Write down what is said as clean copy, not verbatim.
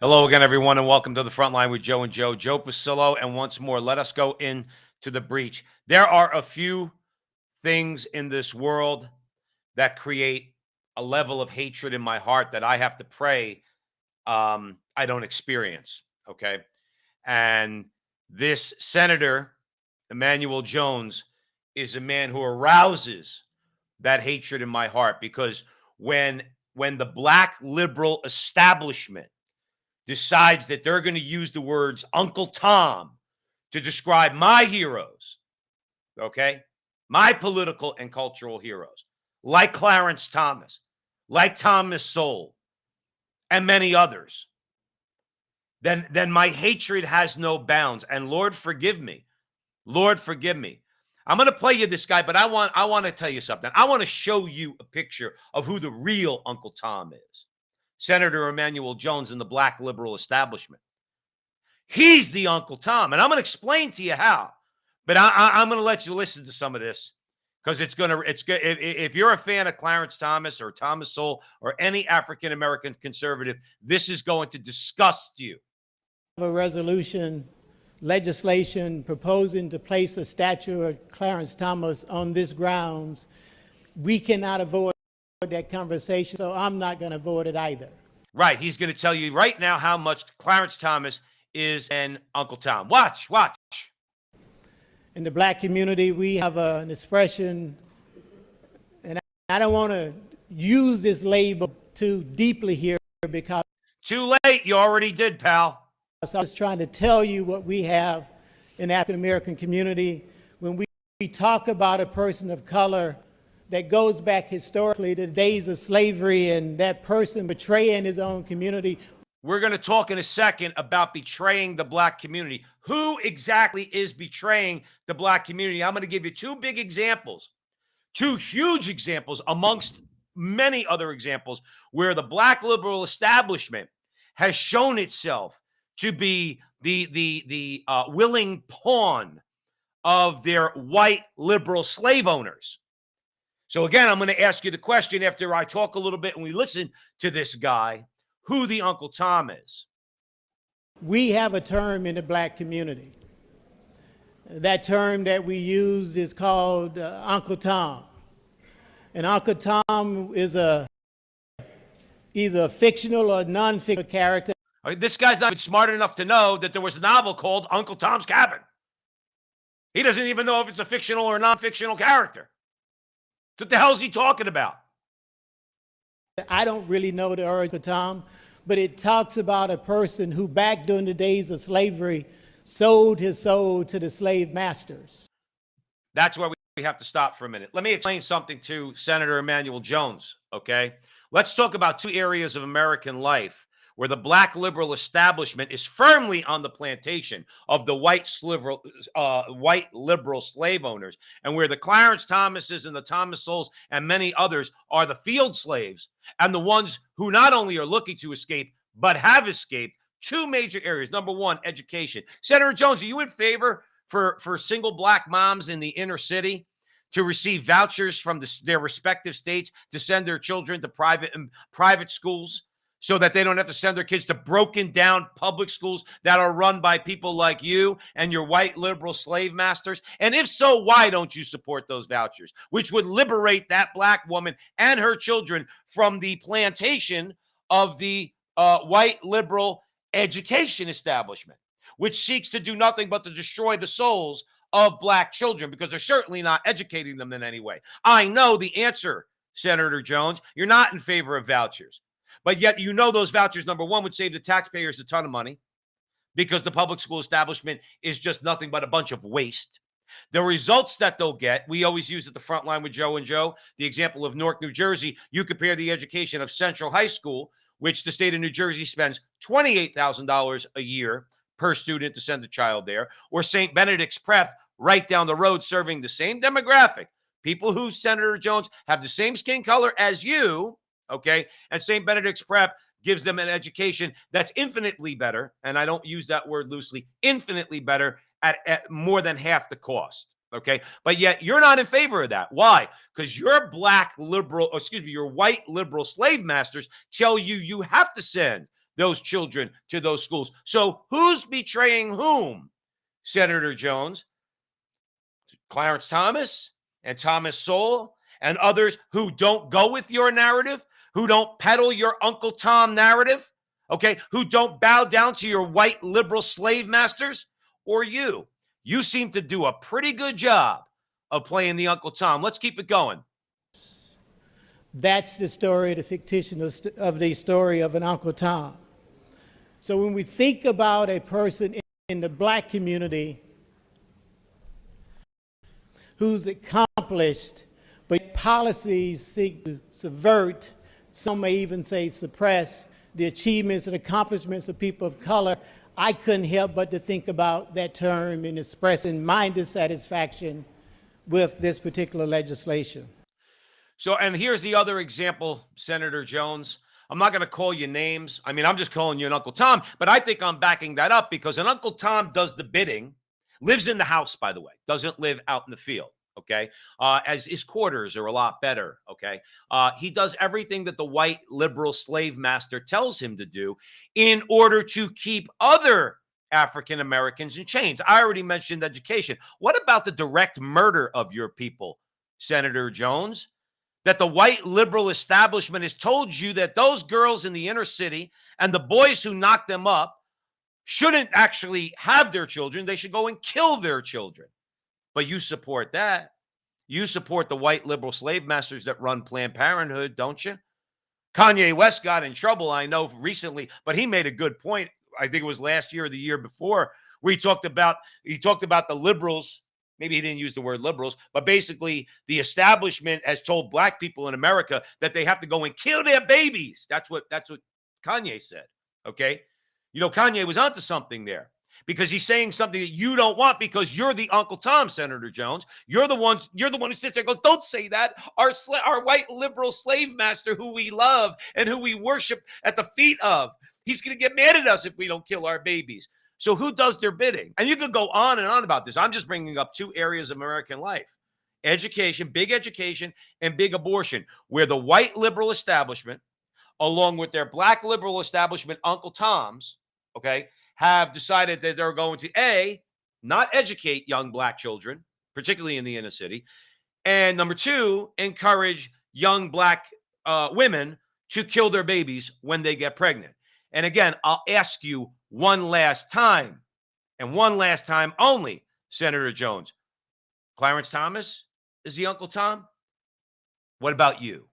Hello again, everyone, and welcome to the front line with Joe and Joe. Joe Pasillo, and once more, let us go into the breach. There are a few things in this world that create a level of hatred in my heart that I have to pray I don't experience. Okay, and this Senator Emmanuel Jones is a man who arouses that hatred in my heart because when when the black liberal establishment decides that they're going to use the words Uncle Tom to describe my heroes, okay? My political and cultural heroes, like Clarence Thomas, like Thomas Sowell, and many others, then my hatred has no bounds. And Lord, forgive me. Lord, forgive me. I'm going to play you this guy, but I want to tell you something. I want to show you a picture of who the real Uncle Tom is. Senator Emmanuel Jones and the black liberal establishment. He's the Uncle Tom, and I'm going to explain to you how. But I'm going to let you listen to some of this because it's good. If you're a fan of Clarence Thomas or Thomas Sowell or any African American conservative, this is going to disgust you. A resolution, legislation proposing to place a statue of Clarence Thomas on this grounds. We cannot avoid that conversation, so I'm not going to avoid it either. Right. He's going to tell you right now how much Clarence Thomas is an Uncle Tom. Watch. In the black community, we have an expression, and I don't want to use this label too deeply here because Too late. You already did, pal. I was trying to tell you what we have in the African American community. When we talk about a person of color that goes back historically to the days of slavery and that person betraying his own community. We're going to talk in a second about betraying the black community. Who exactly is betraying the black community? I'm going to give you two big examples, two huge examples amongst many other examples where the black liberal establishment has shown itself to be the willing pawn of their white liberal slave owners. So again, I'm going to ask you the question after I talk a little bit and we listen to this guy, who the Uncle Tom is. We have a term in the black community. That term that we use is called Uncle Tom. And Uncle Tom is either a fictional or non-fictional character. This guy's not even smart enough to know that there was a novel called Uncle Tom's Cabin. He doesn't even know if it's a fictional or non-fictional character. What the hell is he talking about? I don't really know the origin of Tom, but it talks about a person who back during the days of slavery sold his soul to the slave masters. That's where we have to stop for a minute. Let me explain something to Senator Emmanuel Jones, okay? Let's talk about two areas of American life where the black liberal establishment is firmly on the plantation of the white liberal slave owners, and where the Clarence Thomases and the Thomas Sowells and many others are the field slaves and the ones who not only are looking to escape, but have escaped. Two major areas. Number one, education. Senator Jones, are you in favor for single black moms in the inner city to receive vouchers from their respective states to send their children to private schools, so that they don't have to send their kids to broken down public schools that are run by people like you and your white liberal slave masters? And if so, why don't you support those vouchers, which would liberate that black woman and her children from the plantation of the white liberal education establishment, which seeks to do nothing but to destroy the souls of black children because they're certainly not educating them in any way? I know the answer, Senator Jones. You're not in favor of vouchers. But yet, you know, those vouchers, number one, would save the taxpayers a ton of money because the public school establishment is just nothing but a bunch of waste. The results that they'll get, we always use at the front line with Joe and Joe, the example of Newark, New Jersey. You compare the education of Central High School, which the state of New Jersey spends $28,000 a year per student to send a child there, or St. Benedict's Prep right down the road, serving the same demographic, people who, Senator Jones, have the same skin color as you. Okay. And St. Benedict's Prep gives them an education that's infinitely better. And I don't use that word loosely, infinitely better at more than half the cost. Okay. But yet you're not in favor of that. Why? Because your your white liberal slave masters tell you you have to send those children to those schools. So who's betraying whom, Senator Jones? Clarence Thomas and Thomas Sowell and others who don't go with your narrative, who don't peddle your Uncle Tom narrative, okay, who don't bow down to your white liberal slave masters, or you? You seem to do a pretty good job of playing the Uncle Tom. Let's keep it going. That's the story, the fictitious of the story of an Uncle Tom. So when we think about a person in the black community who's accomplished, but policies seek to subvert, some may even say suppress, the achievements and accomplishments of people of color, I couldn't help but to think about that term in expressing my dissatisfaction with this particular legislation. So, and here's the other example, Senator Jones. I'm not going to call you names. I mean, I'm just calling you an Uncle Tom, but I think I'm backing that up because an Uncle Tom does the bidding, lives in the house, by the way, doesn't live out in the field. Okay. As his quarters are a lot better. Okay. He does everything that the white liberal slave master tells him to do in order to keep other African Americans in chains. I already mentioned education. What about the direct murder of your people, Senator Jones? That the white liberal establishment has told you that those girls in the inner city and the boys who knock them up shouldn't actually have their children. They should go and kill their children. But you support that. You support the white liberal slave masters that run Planned Parenthood, don't you? Kanye West got in trouble, I know, recently, but he made a good point. I think it was last year or the year before, where he talked about the liberals. Maybe he didn't use the word liberals, but basically the establishment has told black people in America that they have to go and kill their babies. That's what Kanye said. Okay. You know, Kanye was onto something there because he's saying something that you don't want because you're the Uncle Tom, Senator Jones. You're the one who sits there and goes, don't say that. Our white liberal slave master who we love and who we worship at the feet of, he's going to get mad at us if we don't kill our babies. So who does their bidding? And you could go on and on about this. I'm just bringing up two areas of American life: education, and big abortion, where the white liberal establishment, along with their black liberal establishment Uncle Toms, okay, have decided that they're going to not educate young black children, particularly in the inner city, and number two, encourage young black women to kill their babies when they get pregnant. And again, I'll ask you one last time, and one last time only, Senator Jones. Clarence Thomas is the Uncle Tom? What about you?